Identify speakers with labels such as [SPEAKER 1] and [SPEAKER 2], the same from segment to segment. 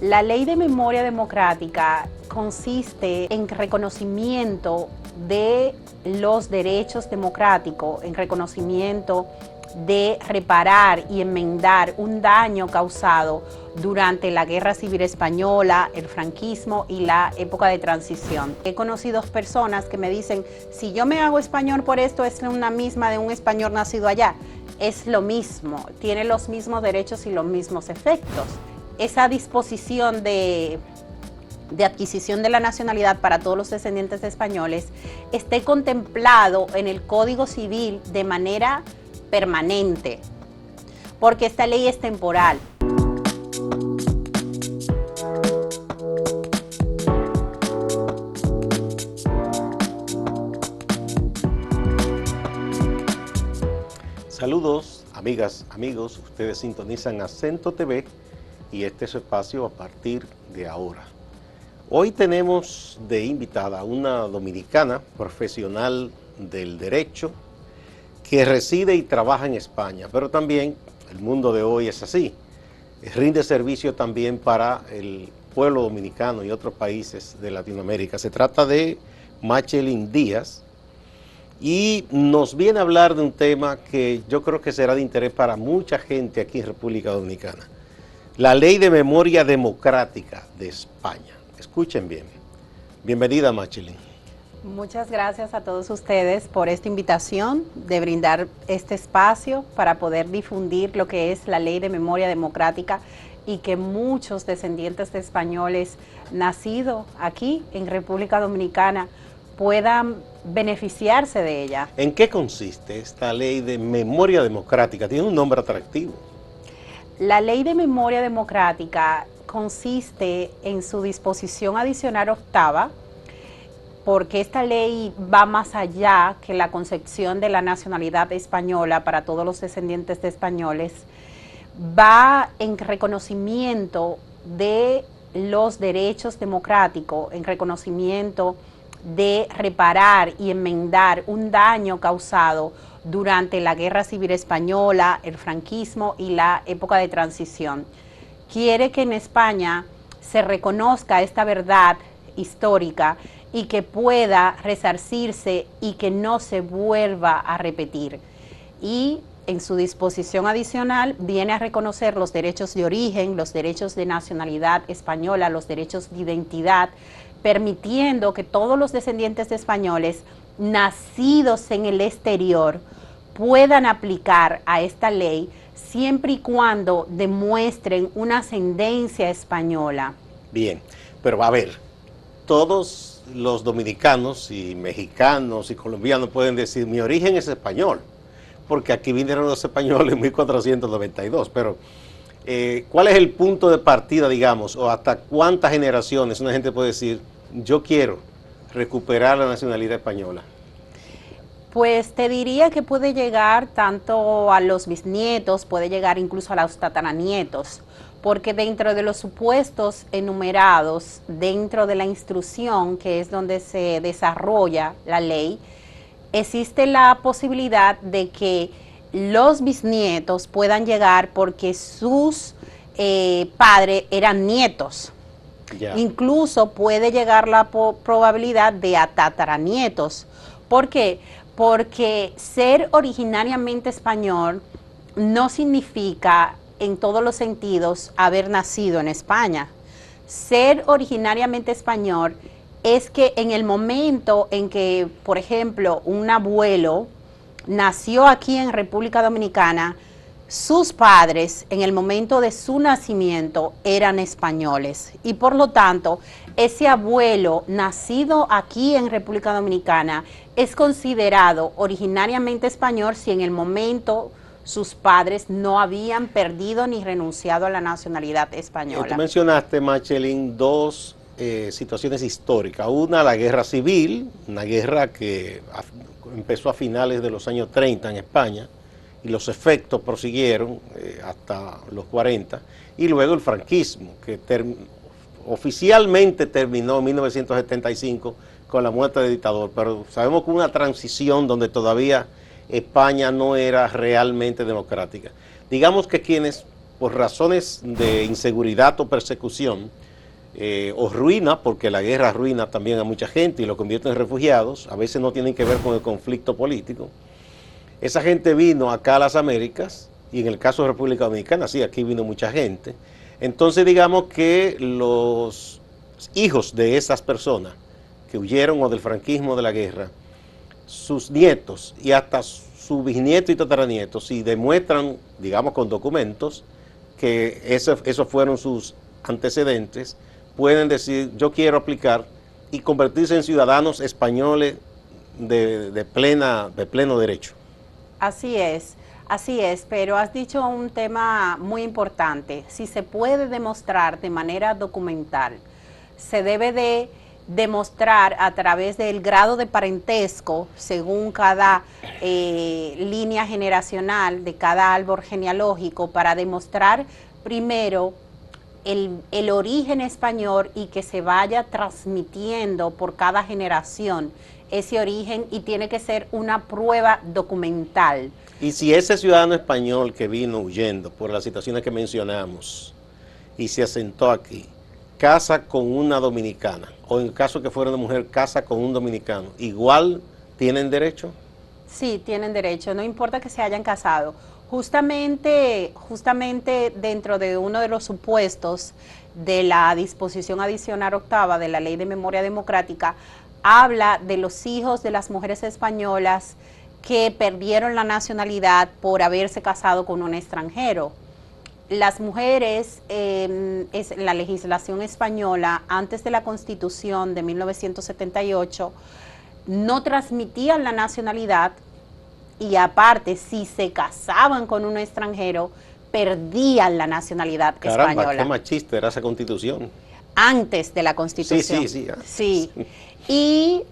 [SPEAKER 1] La ley de memoria democrática consiste en reconocimiento de los derechos democráticos, en reconocimiento de reparar y enmendar un daño causado durante la Guerra Civil Española, el franquismo y la época de transición. He conocido personas que me dicen, si yo me hago español por esto, es una misma de un español nacido allá. Es lo mismo, tiene los mismos derechos y los mismos efectos. Esa disposición de adquisición de la nacionalidad para todos los descendientes de españoles esté contemplado en el Código Civil de manera permanente, porque esta ley es temporal.
[SPEAKER 2] Saludos, amigas, amigos, ustedes sintonizan Acento TV y este es su espacio a partir de ahora. Hoy tenemos de invitada a una dominicana profesional del derecho que reside y trabaja en España, pero también el mundo de hoy es así, rinde servicio también para el pueblo dominicano y otros países de Latinoamérica. Se trata de Machelin Díaz y nos viene a hablar de un tema que yo creo que será de interés para mucha gente aquí en República Dominicana. La Ley de Memoria Democrática de España. Escuchen bien. Bienvenida, Machelin.
[SPEAKER 1] Muchas gracias a todos ustedes por esta invitación de brindar este espacio para poder difundir lo que es la Ley de Memoria Democrática y que muchos descendientes de españoles nacidos aquí en República Dominicana puedan beneficiarse de ella.
[SPEAKER 2] ¿En qué consiste esta Ley de Memoria Democrática? Tiene un nombre atractivo.
[SPEAKER 1] La Ley de Memoria Democrática consiste en su disposición adicional octava, porque esta ley va más allá que la concepción de la nacionalidad española para todos los descendientes de españoles, va en reconocimiento de los derechos democráticos, en reconocimiento de reparar y enmendar un daño causado durante la Guerra Civil Española, el franquismo y la época de transición. Quiere que en España se reconozca esta verdad histórica y que pueda resarcirse y que no se vuelva a repetir. Y en su disposición adicional viene a reconocer los derechos de origen, los derechos de nacionalidad española, los derechos de identidad, permitiendo que todos los descendientes de españoles nacidos en el exterior puedan aplicar a esta ley siempre y cuando demuestren una ascendencia española.
[SPEAKER 2] Bien, pero a ver, todos los dominicanos y mexicanos y colombianos pueden decir, mi origen es español, porque aquí vinieron los españoles en 1492, pero ¿cuál es el punto de partida, digamos, o hasta cuántas generaciones una gente puede decir, yo quiero recuperar la nacionalidad española?
[SPEAKER 1] Pues te diría que puede llegar tanto a los bisnietos, puede llegar incluso a los tataranietos, porque dentro de los supuestos enumerados, dentro de la instrucción, que es donde se desarrolla la ley, existe la posibilidad de que los bisnietos puedan llegar porque sus padres eran nietos.
[SPEAKER 2] Ya.
[SPEAKER 1] Incluso puede llegar la probabilidad de a tataranietos. ¿Por qué? Porque ser originariamente español no significa en todos los sentidos haber nacido en España. Ser originariamente español es que en el momento en que, por ejemplo, un abuelo nació aquí en República Dominicana, sus padres en el momento de su nacimiento eran españoles y por lo tanto ese abuelo nacido aquí en República Dominicana es considerado originariamente español si en el momento sus padres no habían perdido ni renunciado a la nacionalidad española.
[SPEAKER 2] Tú mencionaste, Machelin, dos situaciones históricas. Una, la guerra civil, una guerra que empezó a finales de los años 30 en España, y los efectos prosiguieron hasta los 40, y luego el franquismo, que oficialmente terminó en 1975 con la muerte del dictador, pero sabemos que hubo una transición donde todavía España no era realmente democrática. Digamos que quienes por razones de inseguridad o persecución, o ruina, porque la guerra arruina también a mucha gente y lo convierte en refugiados, a veces no tienen que ver con el conflicto político. Esa gente vino acá a las Américas, y en el caso de República Dominicana, sí, aquí vino mucha gente. Entonces digamos que los hijos de esas personas que huyeron o del franquismo o de la guerra, sus nietos y hasta su bisnieto y tataranietos, si demuestran, digamos con documentos, que esos fueron sus antecedentes, pueden decir, yo quiero aplicar y convertirse en ciudadanos españoles de pleno derecho.
[SPEAKER 1] Así es, pero has dicho un tema muy importante. Si se puede demostrar de manera documental, se debe de demostrar a través del grado de parentesco, según cada línea generacional de cada árbol genealógico, para demostrar primero el origen español y que se vaya transmitiendo por cada generación ese origen, y tiene que ser una prueba documental.
[SPEAKER 2] Y si ese ciudadano español que vino huyendo por las situaciones que mencionamos y se asentó aquí, casa con una dominicana, o en el caso que fuera una mujer, casa con un dominicano, ¿igual tienen derecho?
[SPEAKER 1] Sí, tienen derecho, no importa que se hayan casado. Justamente dentro de uno de los supuestos de la disposición adicional octava de la Ley de Memoria Democrática, habla de los hijos de las mujeres españolas que perdieron la nacionalidad por haberse casado con un extranjero. Las mujeres, la legislación española, antes de la Constitución de 1978, no transmitían la nacionalidad, y aparte, si se casaban con un extranjero, perdían la nacionalidad española.
[SPEAKER 2] Caramba, qué machista era esa Constitución.
[SPEAKER 1] Antes de la Constitución.
[SPEAKER 2] Sí.
[SPEAKER 1] Y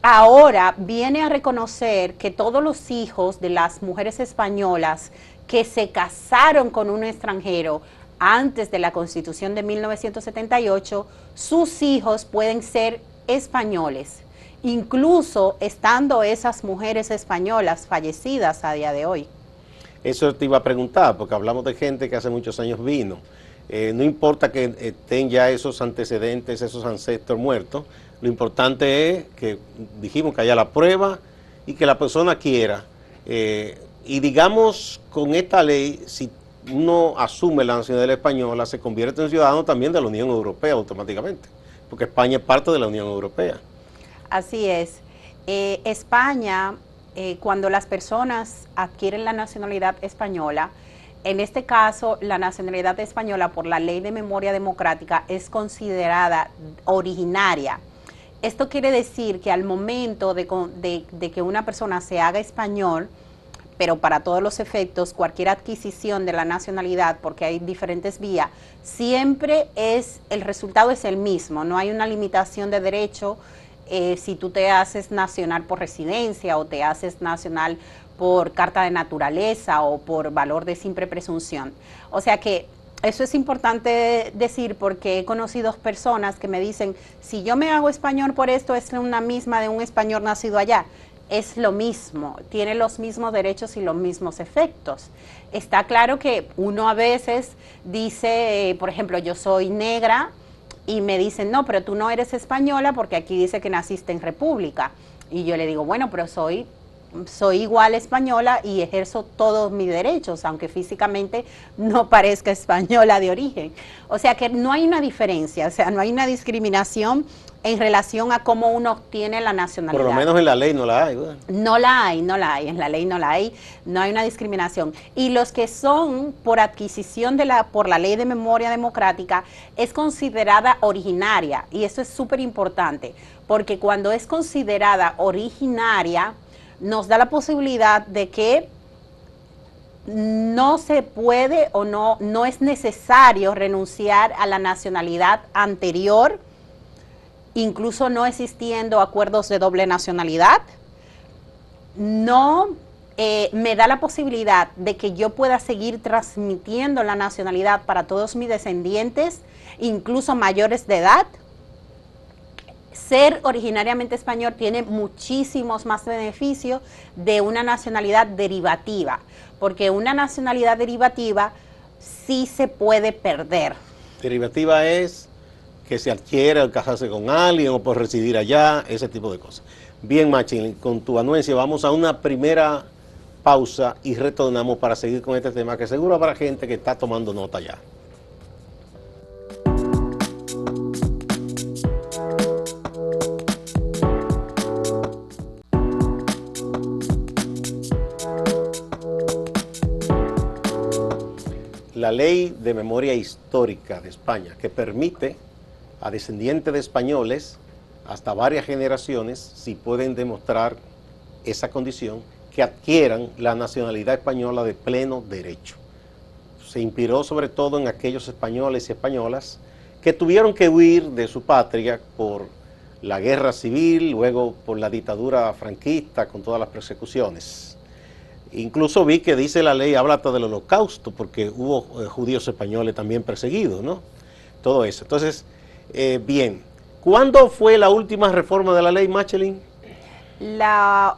[SPEAKER 1] ahora viene a reconocer que todos los hijos de las mujeres españolas que se casaron con un extranjero antes de la Constitución de 1978, sus hijos pueden ser españoles, incluso estando esas mujeres españolas fallecidas a día de hoy.
[SPEAKER 2] Eso te iba a preguntar, porque hablamos de gente que hace muchos años vino. No importa que estén ya esos antecedentes, esos ancestros muertos, lo importante es que dijimos que haya la prueba y que la persona quiera. Y digamos, con esta ley, si uno asume la nacionalidad española, se convierte en ciudadano también de la Unión Europea automáticamente, porque España es parte de la Unión Europea.
[SPEAKER 1] Así es. España, cuando las personas adquieren la nacionalidad española, en este caso la nacionalidad española por la Ley de Memoria Democrática es considerada originaria. Esto quiere decir que al momento de que una persona se haga español, pero para todos los efectos, cualquier adquisición de la nacionalidad, porque hay diferentes vías, siempre el resultado es el mismo, no hay una limitación de derecho. Si tú te haces nacional por residencia o te haces nacional por carta de naturaleza o por valor de simple presunción. O sea que eso es importante decir, porque he conocido personas que me dicen, si yo me hago español por esto, es una misma de un español nacido allá. Es lo mismo, tiene los mismos derechos y los mismos efectos. Está claro que uno a veces dice, por ejemplo, yo soy negra, y me dicen, no, pero tú no eres española porque aquí dice que naciste en República. Y yo le digo, bueno, pero soy igual española y ejerzo todos mis derechos, aunque físicamente no parezca española de origen. O sea que no hay una diferencia, o sea, no hay una discriminación en relación a cómo uno obtiene la nacionalidad.
[SPEAKER 2] Por lo menos en la ley no la hay, ¿verdad?
[SPEAKER 1] No la hay, en la ley no la hay, no hay una discriminación. Y los que son por adquisición por la Ley de Memoria Democrática es considerada originaria, y eso es súper importante, porque cuando es considerada originaria nos da la posibilidad de que no se puede o no es necesario renunciar a la nacionalidad anterior, incluso no existiendo acuerdos de doble nacionalidad. No me da la posibilidad de que yo pueda seguir transmitiendo la nacionalidad para todos mis descendientes, incluso mayores de edad. Ser originariamente español tiene muchísimos más beneficios de una nacionalidad derivativa, porque una nacionalidad derivativa sí se puede perder.
[SPEAKER 2] Derivativa es que se adquiere al casarse con alguien o por residir allá, ese tipo de cosas. Bien, Machelin, con tu anuencia vamos a una primera pausa y retornamos para seguir con este tema que seguro habrá gente que está tomando nota ya. La ley de memoria histórica de España, que permite a descendientes de españoles, hasta varias generaciones, si pueden demostrar esa condición, que adquieran la nacionalidad española de pleno derecho. Se inspiró sobre todo en aquellos españoles y españolas que tuvieron que huir de su patria por la guerra civil, luego por la dictadura franquista con todas las persecuciones. Incluso vi que dice la ley, habla hasta del holocausto, porque hubo judíos españoles también perseguidos, ¿no? Todo eso. Entonces, bien, ¿cuándo fue la última reforma de la ley, Machelin?
[SPEAKER 1] La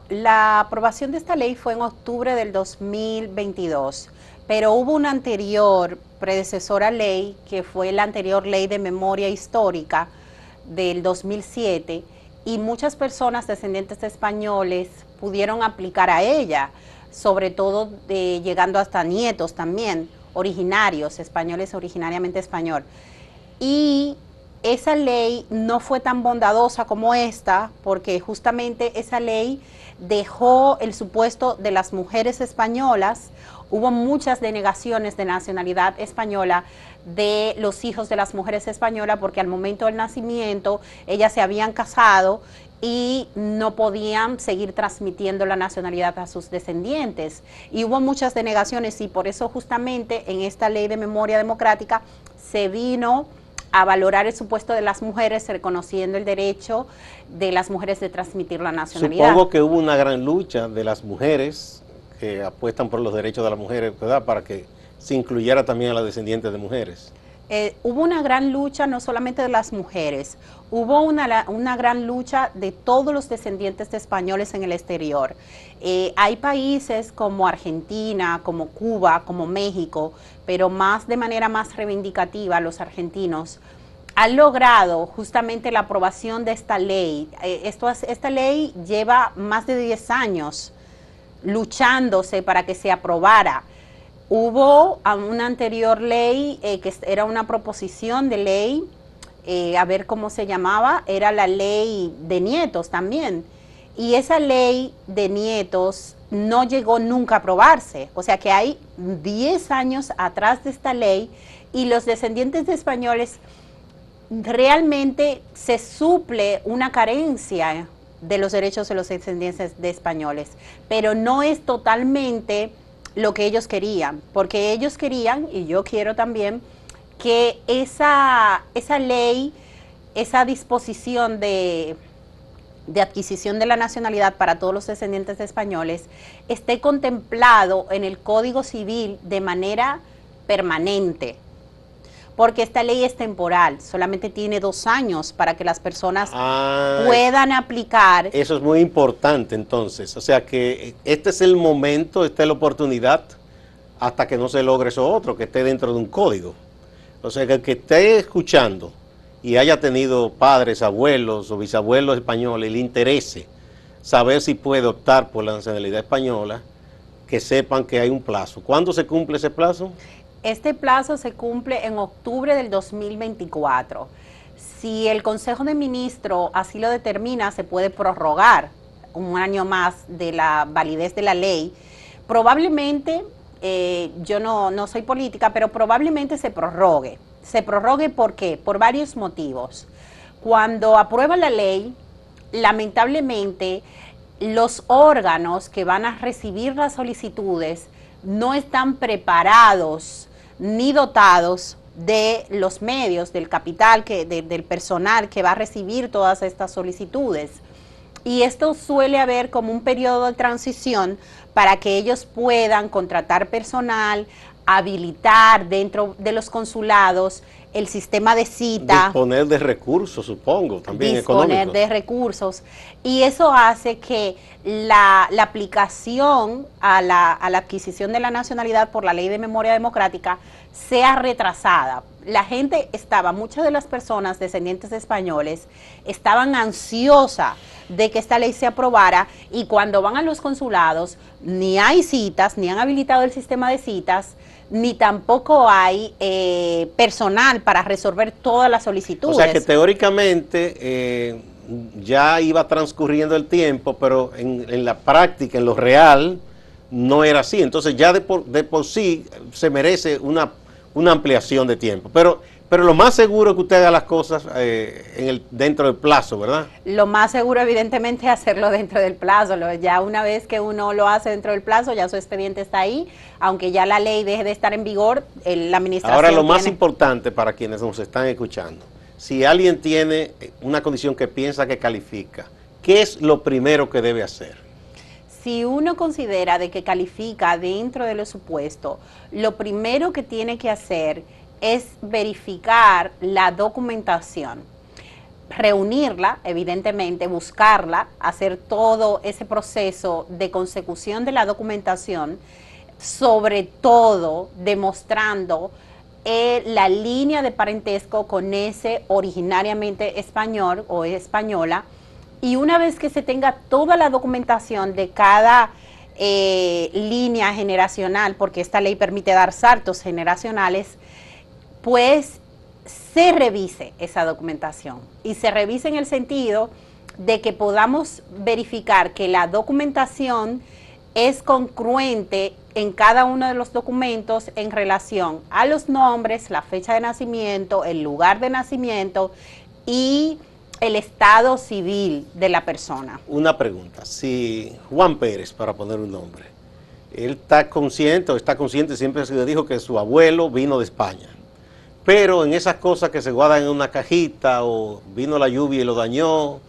[SPEAKER 1] aprobación de esta ley fue en octubre del 2022, pero hubo una anterior predecesora ley, que fue la anterior ley de memoria histórica del 2007, y muchas personas descendientes de españoles pudieron aplicar a ella, sobre todo llegando hasta nietos también, originarios, españoles originariamente español. Y esa ley no fue tan bondadosa como esta, porque justamente esa ley dejó el supuesto de las mujeres españolas. Hubo muchas denegaciones de nacionalidad española de los hijos de las mujeres españolas, porque al momento del nacimiento ellas se habían casado y no podían seguir transmitiendo la nacionalidad a sus descendientes. Y hubo muchas denegaciones, y por eso justamente en esta ley de memoria democrática se vino a valorar el supuesto de las mujeres, reconociendo el derecho de las mujeres de transmitir la nacionalidad.
[SPEAKER 2] Supongo que hubo una gran lucha de las mujeres que apuestan por los derechos de las mujeres, ¿verdad?, para que se incluyera también a las descendientes de mujeres.
[SPEAKER 1] Hubo una gran lucha no solamente de las mujeres, hubo una gran lucha de todos los descendientes de españoles en el exterior. Hay países como Argentina, como Cuba, como México, pero de manera más reivindicativa, los argentinos han logrado justamente la aprobación de esta ley. Esta ley lleva más de 10 años luchándose para que se aprobara. Hubo una anterior ley que era una proposición de ley, a ver cómo se llamaba, era la ley de nietos también. Y esa ley de nietos no llegó nunca a aprobarse. O sea que hay 10 años atrás de esta ley, y los descendientes de españoles realmente se suple una carencia de los derechos de los descendientes de españoles, pero no es totalmente lo que ellos querían, porque ellos querían, y yo quiero también, que esa ley, esa disposición de adquisición de la nacionalidad para todos los descendientes de españoles esté contemplado en el Código Civil de manera permanente, porque esta ley es temporal, solamente tiene 2 años para que las personas puedan aplicar.
[SPEAKER 2] Eso es muy importante entonces, o sea que este es el momento, esta es la oportunidad, hasta que no se logre eso otro, que esté dentro de un código. O sea que el que esté escuchando y haya tenido padres, abuelos o bisabuelos españoles y le interese saber si puede optar por la nacionalidad española, que sepan que hay un plazo. ¿Cuándo se cumple ese plazo?
[SPEAKER 1] Este plazo se cumple en octubre del 2024. Si el Consejo de Ministros así lo determina, se puede prorrogar 1 año más de la validez de la ley. Probablemente, yo no soy política, pero probablemente se prorrogue. Se prorrogue, ¿por qué? Por varios motivos. Cuando aprueba la ley, lamentablemente, los órganos que van a recibir las solicitudes no están preparados ni dotados de los medios, del capital, del personal que va a recibir todas estas solicitudes. Y esto suele haber como un periodo de transición para que ellos puedan contratar personal, habilitar dentro de los consulados el sistema de cita.
[SPEAKER 2] Disponer de recursos, supongo, también
[SPEAKER 1] disponer
[SPEAKER 2] económicos.
[SPEAKER 1] de recursos. Y eso hace que la aplicación a la adquisición de la nacionalidad por la ley de memoria democrática sea retrasada. La gente estaba, muchas de las personas descendientes de españoles estaban ansiosas de que esta ley se aprobara, y cuando van a los consulados ni hay citas, ni han habilitado el sistema de citas, ni tampoco hay personal para resolver todas las solicitudes.
[SPEAKER 2] O sea que teóricamente ya iba transcurriendo el tiempo, pero en la práctica, en lo real, no era así. Entonces ya de por sí se merece una ampliación de tiempo. Pero lo más seguro es que usted haga las cosas dentro del plazo, ¿verdad?
[SPEAKER 1] Lo más seguro, evidentemente, es hacerlo dentro del plazo. Ya una vez que uno lo hace dentro del plazo, ya su expediente está ahí, aunque ya la ley deje de estar en vigor, la administración
[SPEAKER 2] Ahora, lo más importante para quienes nos están escuchando, si alguien tiene una condición que piensa que califica, ¿qué es lo primero que debe hacer?
[SPEAKER 1] Si uno considera de que califica dentro de lo supuesto, lo primero que tiene que hacer es verificar la documentación, reunirla, evidentemente, buscarla, hacer todo ese proceso de consecución de la documentación, sobre todo demostrando la línea de parentesco con ese originariamente español o española. Y una vez que se tenga toda la documentación de cada línea generacional, porque esta ley permite dar saltos generacionales, pues se revise esa documentación, y se revise en el sentido de que podamos verificar que la documentación es congruente en cada uno de los documentos en relación a los nombres, la fecha de nacimiento, el lugar de nacimiento y el estado civil de la persona.
[SPEAKER 2] Una pregunta, si Juan Pérez, para poner un nombre, él está consciente, siempre se le dijo que su abuelo vino de España, pero en esas cosas que se guardan en una cajita, o vino la lluvia y lo dañó,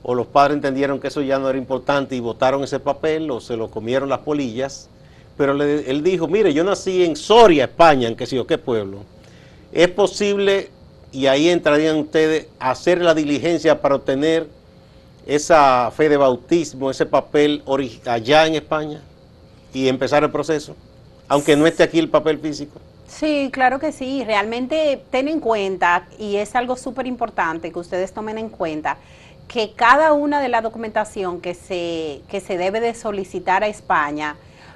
[SPEAKER 2] o los padres entendieron que eso ya no era importante y botaron ese papel, o se lo comieron las polillas, pero él dijo, mire, yo nací en Soria, España, en qué sé yo qué pueblo, es posible, y ahí entrarían ustedes a hacer la diligencia para obtener esa fe de bautismo, ese papel allá en España, y empezar el proceso, aunque no esté aquí el papel físico.
[SPEAKER 1] Sí, claro que sí. Realmente ten en cuenta, y es algo súper importante que ustedes tomen en cuenta, que cada una de la documentación que se debe de solicitar a España,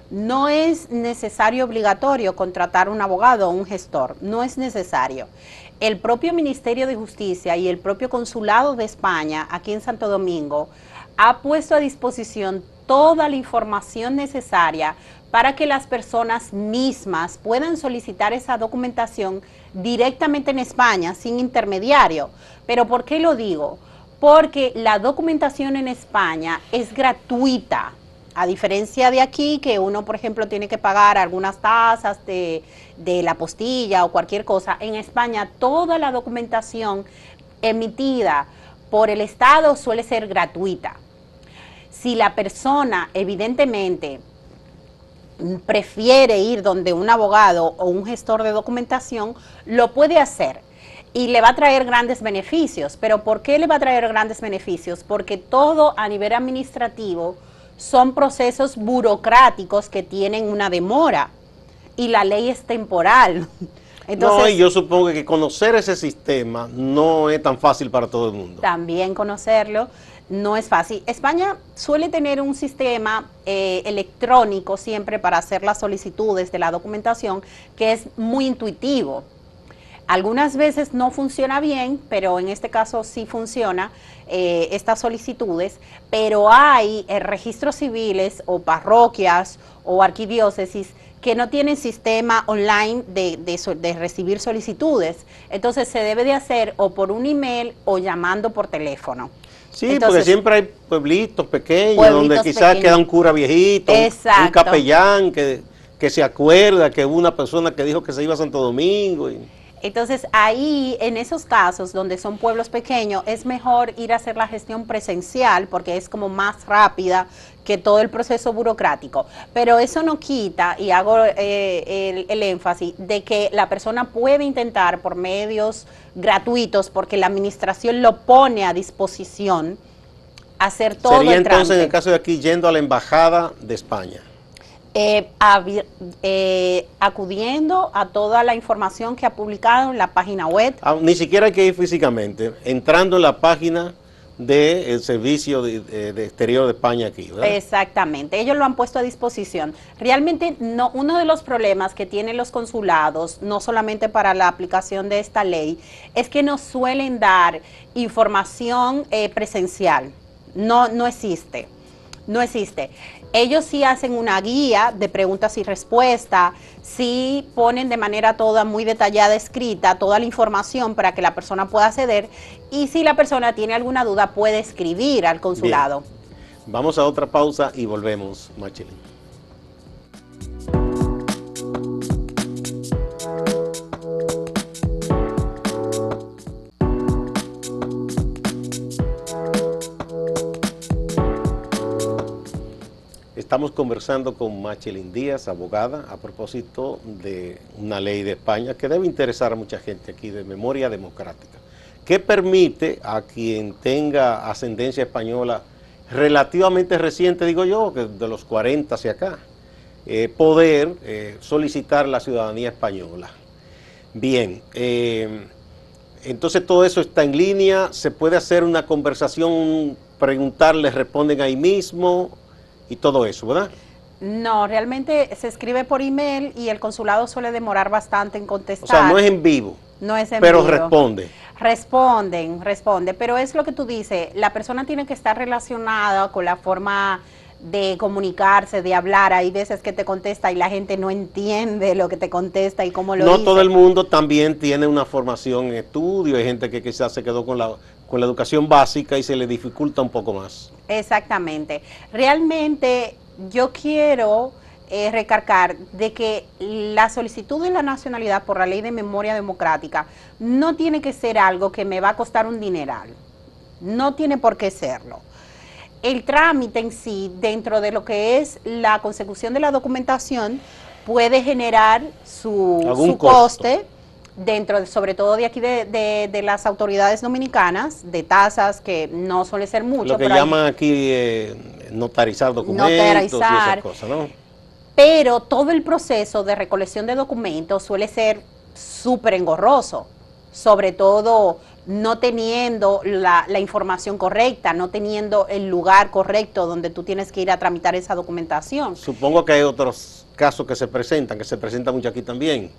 [SPEAKER 1] no es necesario obligatorio contratar un abogado o un gestor, no es necesario. El propio Ministerio de Justicia y el propio Consulado de España aquí en Santo Domingo ha puesto a disposición toda la información necesaria para que las personas mismas puedan solicitar esa documentación directamente en España, sin intermediario. ¿Pero por qué lo digo? Porque la documentación en España es gratuita, a diferencia de aquí, que uno, por ejemplo, tiene que pagar algunas tasas de la postilla o cualquier cosa. En España, toda la documentación emitida por el Estado suele ser gratuita. Si la persona, evidentemente, prefiere ir donde un abogado o un gestor de documentación, lo puede hacer y le va a traer grandes beneficios. ¿Pero por qué le va a traer grandes beneficios? Porque todo a nivel administrativo son procesos burocráticos que tienen una demora, y la ley es temporal. Entonces,
[SPEAKER 2] no, y yo supongo que conocer ese sistema no es tan fácil para todo el mundo.
[SPEAKER 1] También conocerlo no es fácil. España suele tener un sistema electrónico siempre para hacer las solicitudes de la documentación, que es muy intuitivo. Algunas veces no funciona bien, pero en este caso sí funciona estas solicitudes, pero hay registros civiles o parroquias o arquidiócesis que no tienen sistema online de recibir solicitudes. Entonces se debe de hacer o por un email o llamando por teléfono.
[SPEAKER 2] Sí,
[SPEAKER 1] entonces,
[SPEAKER 2] porque siempre hay pueblitos pequeños donde quizás queda un cura viejito,
[SPEAKER 1] exacto,
[SPEAKER 2] un capellán que se acuerda que hubo una persona que dijo que se iba a Santo Domingo.
[SPEAKER 1] Entonces ahí, en esos casos donde son pueblos pequeños, es mejor ir a hacer la gestión presencial, porque es como más rápida que todo el proceso burocrático. Pero eso no quita, y hago el énfasis, de que la persona puede intentar por medios gratuitos, porque la administración lo pone a disposición, hacer todo el trámite.
[SPEAKER 2] Sería entonces, en el caso de aquí, yendo a la Embajada de España.
[SPEAKER 1] Acudiendo a toda la información que ha publicado en la página web.
[SPEAKER 2] Ni siquiera hay que ir físicamente, entrando en la página del Servicio de Exterior de España aquí, ¿verdad?
[SPEAKER 1] Exactamente, ellos lo han puesto a disposición. Realmente no, uno de los problemas que tienen los consulados, no solamente para la aplicación de esta ley, es que nos suelen dar información presencial. No existe. No existe. Ellos sí hacen una guía de preguntas y respuestas, sí ponen de manera toda muy detallada escrita toda la información para que la persona pueda acceder, y si la persona tiene alguna duda puede escribir al consulado.
[SPEAKER 2] Bien. Vamos a otra pausa y volvemos, Machelin. Estamos conversando con Machelin Díaz, abogada, a propósito de una ley de España que debe interesar a mucha gente aquí, de memoria democrática, que permite a quien tenga ascendencia española relativamente reciente, digo yo, que de los 40 hacia acá, poder solicitar la ciudadanía española. Bien, entonces todo eso está en línea, se puede hacer una conversación, preguntarles, responden ahí mismo y todo eso, ¿verdad?
[SPEAKER 1] No, realmente se escribe por email y el consulado suele demorar bastante en contestar.
[SPEAKER 2] O sea, no es en vivo.
[SPEAKER 1] No es en
[SPEAKER 2] pero
[SPEAKER 1] vivo.
[SPEAKER 2] responde.
[SPEAKER 1] Responde, pero es lo que tú dices, la persona tiene que estar relacionada con la forma de comunicarse, de hablar. Hay veces que te contesta y la gente no entiende lo que te contesta y cómo lo dice.
[SPEAKER 2] No todo el mundo también tiene una formación en estudio, hay gente que quizás se quedó con la educación básica y se le dificulta un poco más.
[SPEAKER 1] Exactamente. Realmente yo quiero recargar de que la solicitud de la nacionalidad por la ley de memoria democrática no tiene que ser algo que me va a costar un dineral. No tiene por qué serlo. El trámite en sí, dentro de lo que es la consecución de la documentación, puede generar su coste dentro, sobre todo de aquí de las autoridades dominicanas, de tasas que no suele ser mucho.
[SPEAKER 2] Lo que llaman aquí notarizar documentos y esas cosas, ¿no?
[SPEAKER 1] Pero todo el proceso de recolección de documentos suele ser súper engorroso, sobre todo no teniendo la información correcta, no teniendo el lugar correcto donde tú tienes que ir a tramitar esa documentación.
[SPEAKER 2] Supongo que hay otros casos que se presentan mucho aquí también,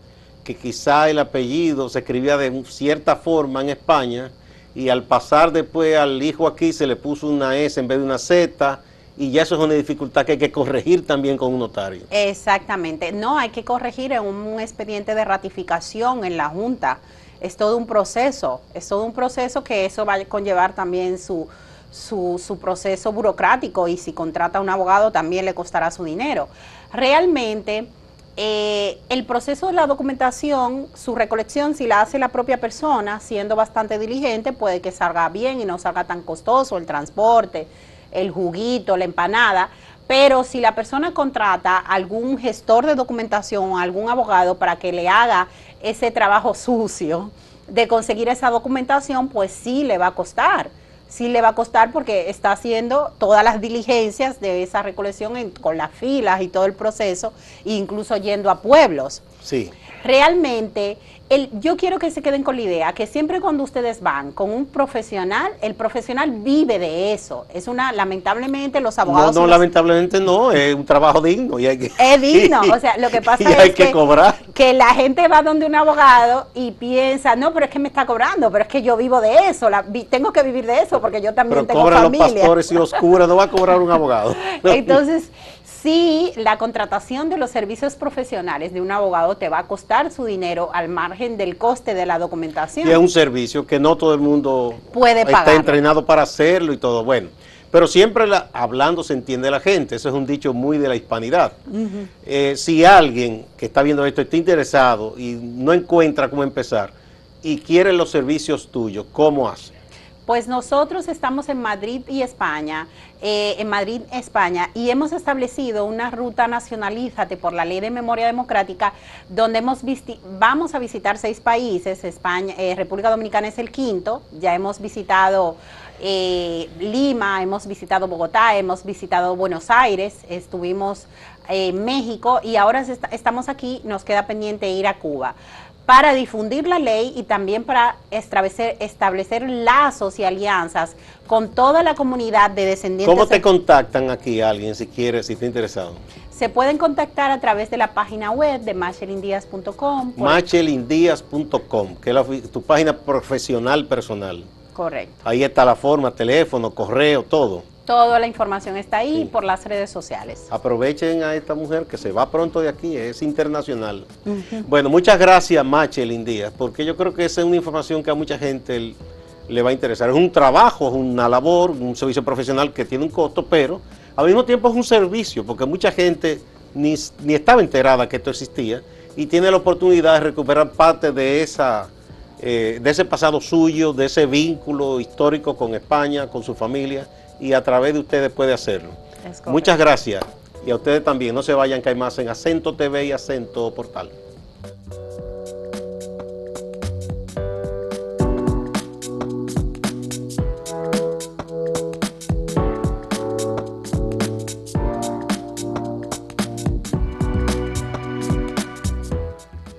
[SPEAKER 2] que quizá el apellido se escribía de cierta forma en España y al pasar después al hijo aquí se le puso una S en vez de una Z, y ya eso es una dificultad que hay que corregir también con un notario.
[SPEAKER 1] Exactamente, no, hay que corregir en un expediente de ratificación en la Junta. Es todo un proceso, que eso va a conllevar también su proceso burocrático, y si contrata a un abogado también le costará su dinero. Realmente, el proceso de la documentación, su recolección, si la hace la propia persona, siendo bastante diligente, puede que salga bien y no salga tan costoso el transporte, el juguito, la empanada. Pero si la persona contrata a algún gestor de documentación o algún abogado para que le haga ese trabajo sucio de conseguir esa documentación, pues sí le va a costar. Sí le va a costar porque está haciendo todas las diligencias de esa recolección con las filas y todo el proceso, incluso yendo a pueblos.
[SPEAKER 2] Sí.
[SPEAKER 1] Realmente, yo quiero que se queden con la idea que siempre cuando ustedes van con un profesional, el profesional vive de eso. Lamentablemente los abogados...
[SPEAKER 2] No, lamentablemente no, es un trabajo digno. Y hay que,
[SPEAKER 1] es digno, o sea, lo que pasa
[SPEAKER 2] es
[SPEAKER 1] que la gente va donde un abogado y piensa, no, pero es que me está cobrando, pero es que yo vivo de eso, tengo que vivir de eso porque yo también tengo familia. Pero cobran
[SPEAKER 2] los pastores y los curas, no va a cobrar un abogado.
[SPEAKER 1] Entonces... sí, la contratación de los servicios profesionales de un abogado te va a costar su dinero al margen del coste de la documentación.
[SPEAKER 2] Y es un servicio que no todo el mundo
[SPEAKER 1] puede pagar.
[SPEAKER 2] Está entrenado para hacerlo y todo, bueno. Pero siempre hablando se entiende la gente, eso es un dicho muy de la hispanidad. Si alguien que está viendo esto está interesado y no encuentra cómo empezar y quiere los servicios tuyos, ¿cómo hace?
[SPEAKER 1] Pues nosotros estamos en Madrid y España, España, y hemos establecido una ruta nacionalízate por la ley de memoria democrática, donde vamos a visitar 6 países. España, República Dominicana es el 5º, ya hemos visitado Lima, hemos visitado Bogotá, hemos visitado Buenos Aires, estuvimos México, y ahora estamos aquí, nos queda pendiente ir a Cuba para difundir la ley y también para establecer lazos y alianzas con toda la comunidad de descendientes.
[SPEAKER 2] ¿Cómo te contactan aquí alguien si quiere, si está interesado?
[SPEAKER 1] Se pueden contactar a través de la página web de machelindias.com.
[SPEAKER 2] machelindias.com, que es tu página profesional personal.
[SPEAKER 1] Correcto.
[SPEAKER 2] Ahí está la forma, teléfono, correo, todo.
[SPEAKER 1] Toda la información está ahí,
[SPEAKER 2] Sí.
[SPEAKER 1] por las redes sociales.
[SPEAKER 2] Aprovechen a esta mujer que se va pronto de aquí, es internacional. Bueno, muchas gracias, Machelin Díaz, porque yo creo que esa es una información que a mucha gente le va a interesar. Es un trabajo, es una labor, un servicio profesional que tiene un costo, pero al mismo tiempo es un servicio, porque mucha gente ni estaba enterada que esto existía y tiene la oportunidad de recuperar parte de ese pasado suyo, de ese vínculo histórico con España, con su familia, y a través de ustedes puede hacerlo. Muchas gracias, y a ustedes también. No se vayan, que hay más en Acento TV y Acento Portal.